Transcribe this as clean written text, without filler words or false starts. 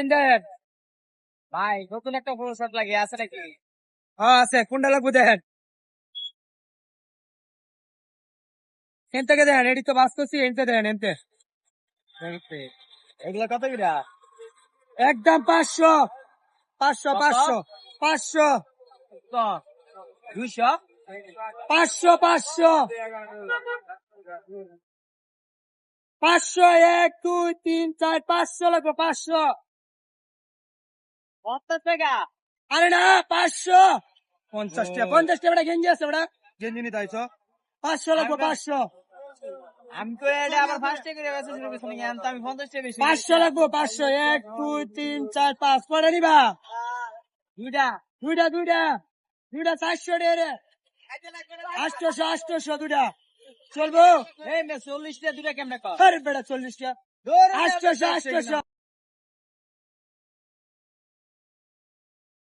Indian ভাই নতুন একটা প্রসাদ লাগে আছে নাকি? আছে কোনটা লাগবো দেখেন এন থেকে দেখেন এটি তো বাস করছি এনতে দেখেন এনতে এগুলা কত কিরা? একদম 500 500 কত? 500 500 200? 500 500 500 1 2 3 4 500 লাগবে 500 কত টাকা? আরে না 500 50 টাকা গেঞ্জি আছে ওটা গেঞ্জি নিতে আইছো 500 লাগবে 500 আমি তো এটা আবার 5 টাকা করে বেচে শুরু করছি নাকি? আমি তো 50 টাকা বেশি 500 লাগবে 500 1 2 3 4 5 পরে নিবা দুইটা দুইটা 400 টাকা রে 800 দুইটা চলবো এই মে 40 টাকা দুইটা কেমনে কর? আরে বেটা 40 টাকা 800